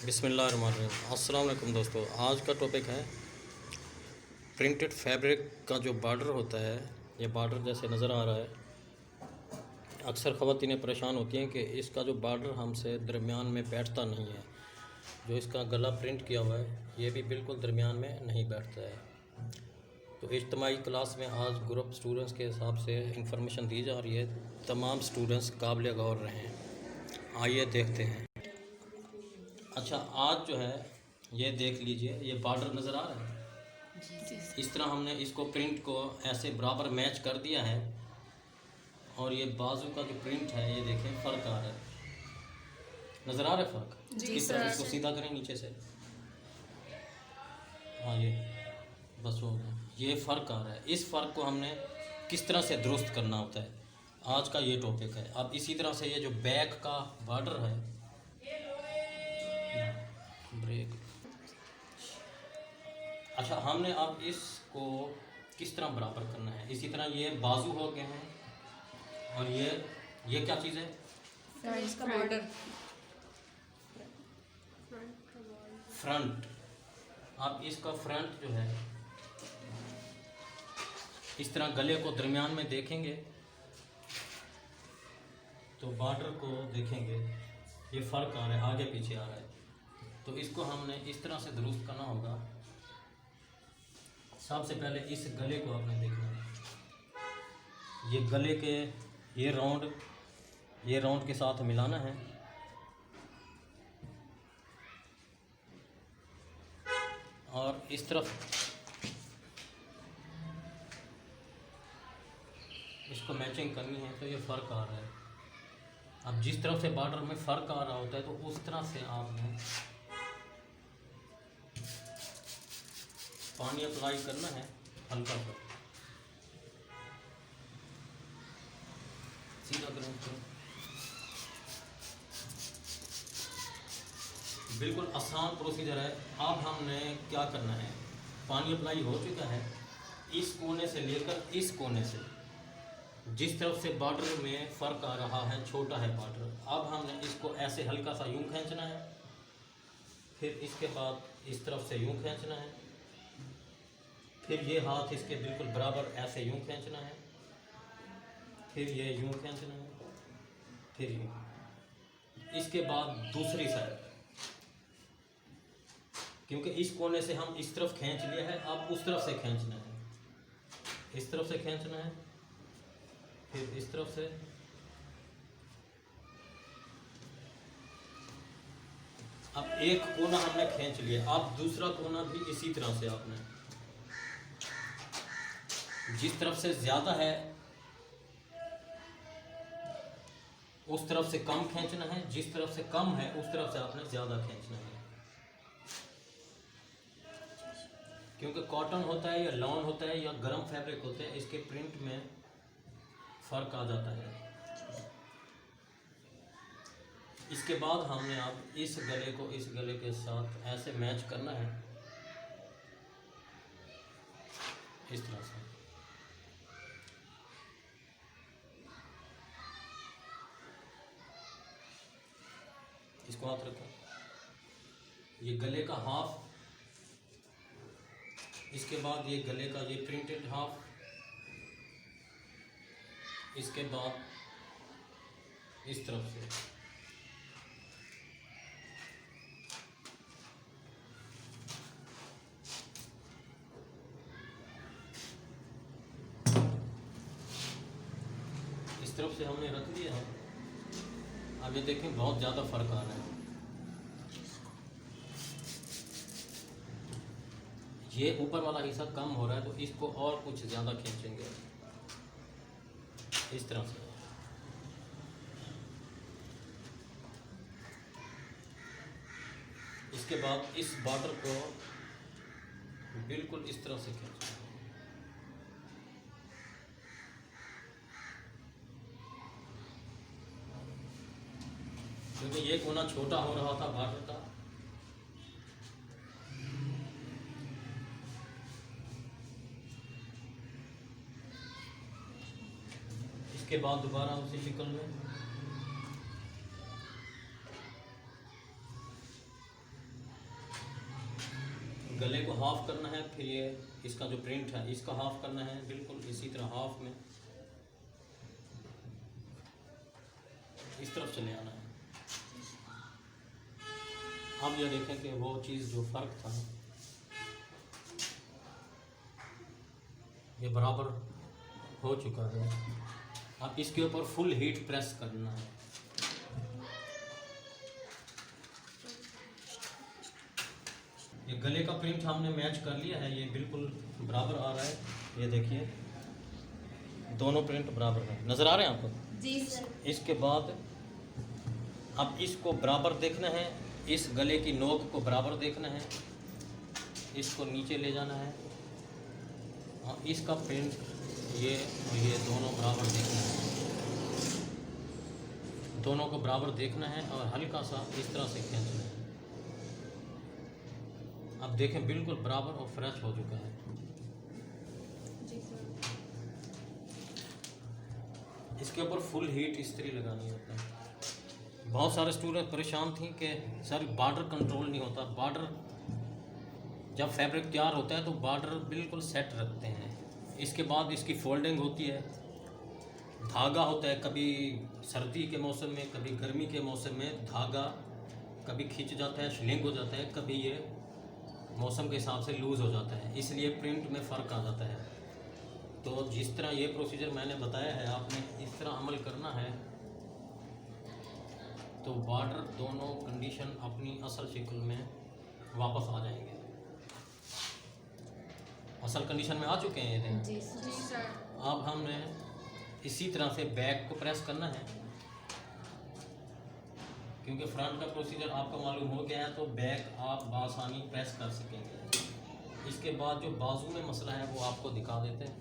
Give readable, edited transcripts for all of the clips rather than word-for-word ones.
बिस्मिल्लाहिर्रहमानिर्रहीम। अस्सलाम वालेकुम दोस्तों, आज का टॉपिक है प्रिंटेड फैब्रिक का जो बॉर्डर होता है। ये बॉर्डर जैसे नज़र आ रहा है, अक्सर ख़वातीनें परेशान होती हैं कि इसका जो बॉर्डर हमसे दरमियान में बैठता नहीं है। जो इसका गला प्रिंट किया हुआ है ये भी बिल्कुल दरमियान में नहीं बैठता है। तो इज्तिमाई क्लास में आज ग्रुप स्टूडेंट्स के हिसाब से इंफॉर्मेशन दी जा रही है। तमाम स्टूडेंट्स काबिल गौर रहें। आइए देखते हैं। अच्छा, आज जो है ये देख लीजिए, ये बॉर्डर नज़र आ रहा है। इस तरह हमने इसको प्रिंट को ऐसे बराबर मैच कर दिया है। और ये बाजू का जो प्रिंट है ये देखें, फ़र्क आ रहा है। नज़र आ रहा है फ़र्क? किस तरह इसको सीधा करें नीचे से। हाँ, ये बस हो गया। ये फ़र्क आ रहा है। इस फ़र्क को हमने किस तरह से दुरुस्त करना होता है, आज का ये टॉपिक है। अब इसी तरह से ये जो बैक का बॉर्डर है, ब्रेक। अच्छा, हमने अब इसको किस तरह बराबर करना है। इसी तरह ये बाजू हो गए हैं और ये क्या चीज़ है? इसका बॉर्डर फ्रंट। अब इसका फ्रंट जो है, इस तरह गले को दरमियान में देखेंगे तो बॉर्डर को देखेंगे, ये फ़र्क आ रहा है, आगे पीछे आ रहा है। तो इसको हमने इस तरह से दुरुस्त करना होगा। सबसे पहले इस गले को आपने देखना है। ये गले के ये राउंड के साथ मिलाना है। और इस तरफ इसको मैचिंग करनी है। तो ये फ़र्क आ रहा है। अब जिस तरफ से बॉर्डर में फ़र्क आ रहा होता है तो उस तरह से आपने पानी अप्लाई करना है, हल्का सा सीधा करें उसको। बिल्कुल आसान प्रोसीजर है। अब हमने क्या करना है, पानी अप्लाई हो चुका है। इस कोने से लेकर इस कोने से जिस तरफ से बॉर्डर में फ़र्क आ रहा है, छोटा है बॉर्डर, अब हमने इसको ऐसे हल्का सा यूं खींचना है। फिर इसके बाद इस तरफ से यूं खींचना है। फिर ये हाथ इसके बिल्कुल बराबर ऐसे यूं खींचना है। फिर ये यूं खींचना है। फिर यूं। इसके बाद दूसरी साइड, क्योंकि इस कोने से हम इस तरफ खींच लिया है, अब उस तरफ से खींचना है। इस तरफ से खींचना है, फिर इस तरफ से। अब एक कोना हमने खींच लिया, अब दूसरा कोना भी इसी तरह से आपने जिस तरफ से ज़्यादा है उस तरफ से कम खींचना है, जिस तरफ से कम है उस तरफ से आपने ज़्यादा खींचना है। क्योंकि कॉटन होता है या लॉन होता है या गर्म फैब्रिक होते हैं, इसके प्रिंट में फ़र्क आ जाता है। इसके बाद हमने अब इस गले को इस गले के साथ ऐसे मैच करना है, इस तरह से। इसको हाथ रखो। ये गले का हाफ, इसके बाद ये गले का ये प्रिंटेड हाफ, इसके बाद इस तरफ से। इस तरफ से हमने रख दिया है। अब ये देखें, बहुत ज़्यादा फ़र्क आ रहा है। ये ऊपर वाला हिस्सा कम हो रहा है तो इसको और कुछ ज़्यादा खींचेंगे, इस तरह से। इसके बाद इस बॉर्डर को बिल्कुल इस तरह से खींचेंगे। क्योंकि ये कोना छोटा हो रहा था बॉर्डर का। इसके बाद दोबारा उसी शिकल में गले को हाफ करना है, फिर ये इसका जो प्रिंट है इसका हाफ करना है, बिल्कुल इसी तरह हाफ में इस तरफ चले आना है। अब ये देखें कि वो चीज़ जो फ़र्क था ये बराबर हो चुका है। अब इसके ऊपर फुल हीट प्रेस करना है। ये गले का प्रिंट हमने मैच कर लिया है, ये बिल्कुल बराबर आ रहा है। ये देखिए दोनों प्रिंट बराबर हैं, नज़र आ रहे हैं आपको? जी सर। इसके बाद अब इसको बराबर देखना है, इस गले की नोक को बराबर देखना है, इसको नीचे ले जाना है और इसका प्रिंट ये और ये दोनों बराबर देखना है, दोनों को बराबर देखना है और हल्का सा इस तरह से खींचना है। अब देखें बिल्कुल बराबर और फ्रेश हो चुका है। जी सर। इसके ऊपर फुल हीट इस्त्री लगानी होता है। बहुत सारे स्टूडेंट परेशान थी कि सर बॉर्डर कंट्रोल नहीं होता। बॉर्डर जब फैब्रिक तैयार होता है तो बॉर्डर बिल्कुल सेट रखते हैं। इसके बाद इसकी फोल्डिंग होती है, धागा होता है, कभी सर्दी के मौसम में कभी गर्मी के मौसम में धागा कभी खिंच जाता है, श्रिंक हो जाता है, कभी ये मौसम के हिसाब से लूज़ हो जाता है, इसलिए प्रिंट में फ़र्क आ जाता है। तो जिस तरह ये प्रोसीजर मैंने बताया है आपने इस तरह अमल करना है तो बॉर्डर दोनों कंडीशन अपनी असल शक्ल में वापस आ जाएंगे। असल कंडीशन में आ चुके हैं ये दिन। जी सर। अब हमने इसी तरह से बैक को प्रेस करना है, क्योंकि फ्रंट का प्रोसीजर आपको मालूम हो गया है तो बैक आप बासानी प्रेस कर सकेंगे। इसके बाद जो बाजू में मसला है वो आपको दिखा देते हैं।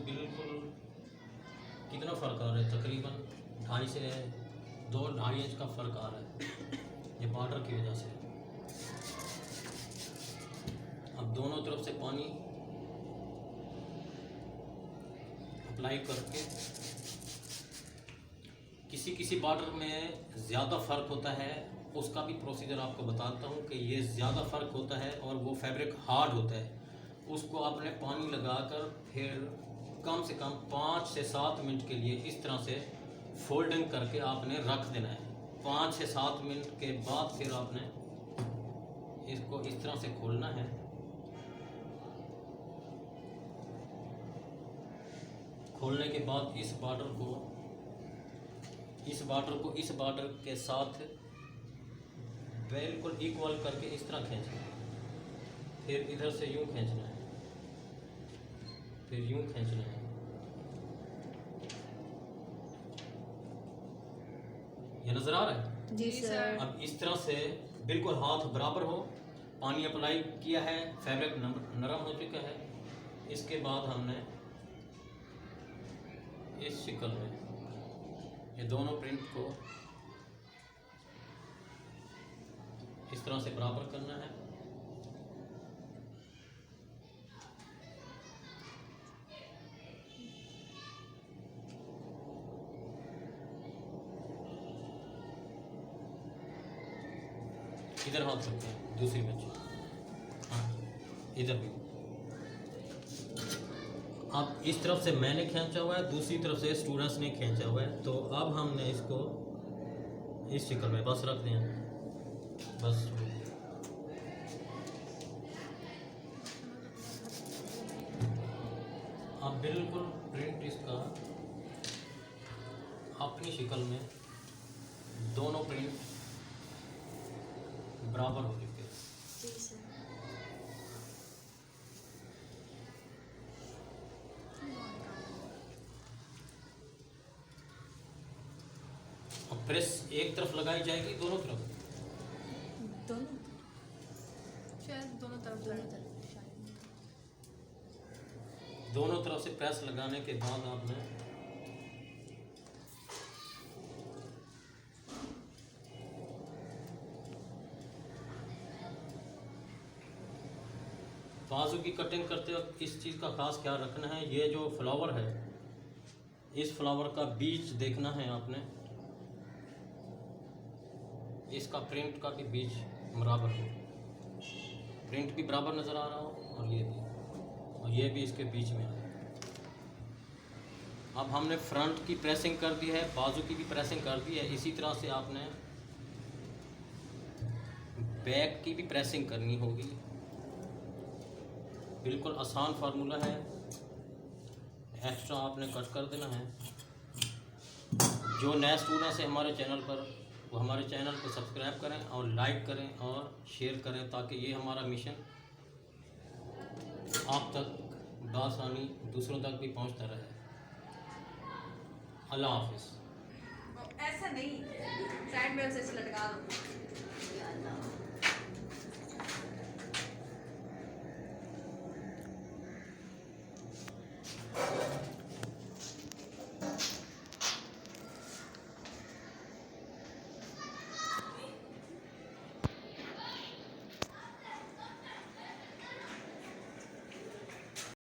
बिल्कुल कितना फ़र्क आ रहा है, तकरीबन 2.5 से 2.5 इंच का फ़र्क आ रहा है ये बॉर्डर की वजह से। अब दोनों तरफ से पानी अप्लाई करके किसी बॉर्डर में ज़्यादा फ़र्क होता है, उसका भी प्रोसीजर आपको बताता हूँ कि ये ज़्यादा फ़र्क होता है और वो फैब्रिक हार्ड होता है। उसको आपने पानी लगाकर फिर कम से कम 5 से 7 मिनट के लिए इस तरह से फोल्डिंग करके आपने रख देना है। 5 से 7 मिनट के बाद फिर आपने इसको इस तरह से खोलना है। खोलने के बाद इस बॉर्डर को इस बॉर्डर के साथ बिल्कुल इक्वल करके इस तरह खींचना है। फिर इधर से यूं खींचना है, फिर यूं खींचना है। ये नज़र आ रहा है? जी सर। अब इस तरह से बिल्कुल हाथ बराबर हो, पानी अप्लाई किया है, फैब्रिक नरम हो चुका है। इसके बाद हमने इस शक्ल में ये दोनों प्रिंट को इस तरह से बराबर करना है। इधर हाथ रखते हैं, दूसरी बच्ची, हाँ इधर भी। अब इस तरफ से मैंने खींचा हुआ है, दूसरी तरफ से स्टूडेंट्स ने खींचा हुआ है। तो अब हमने इसको इस शक्ल में बस रख दें, बस। अब बिल्कुल प्रिंट इसका अपनी शक्ल में दोनों प्रिंट बराबर हो चुके हैं। जी सर। अब प्रेस एक तरफ लगाई जाएगी, दोनों तरफ? दोनों शायद दोनों तरफ दोनों तरफ से प्रेस लगाने के बाद आपने बाजू की कटिंग करते वक्त इस चीज़ का खास ख्याल रखना है। ये जो फ्लावर है, इस फ्लावर का बीच देखना है आपने, इसका प्रिंट का भी बीच बराबर हो, प्रिंट भी बराबर नज़र आ रहा हो और ये भी इसके बीच में है। अब हमने फ्रंट की प्रेसिंग कर दी है, बाजू की भी प्रेसिंग कर दी है। इसी तरह से आपने बैक की भी प्रेसिंग करनी होगी। बिल्कुल आसान फार्मूला है, एक्स्ट्रा आपने कट कर देना है। जो नए स्टूडेंट्स हैं हमारे चैनल पर, वो हमारे चैनल को सब्सक्राइब करें और लाइक करें और शेयर करें, ताकि ये हमारा मिशन आप तक बासानी दूसरों तक भी पहुंचता रहे। अल्लाह हाफिज़। ऐसा नहीं, साइड में से लटका दो।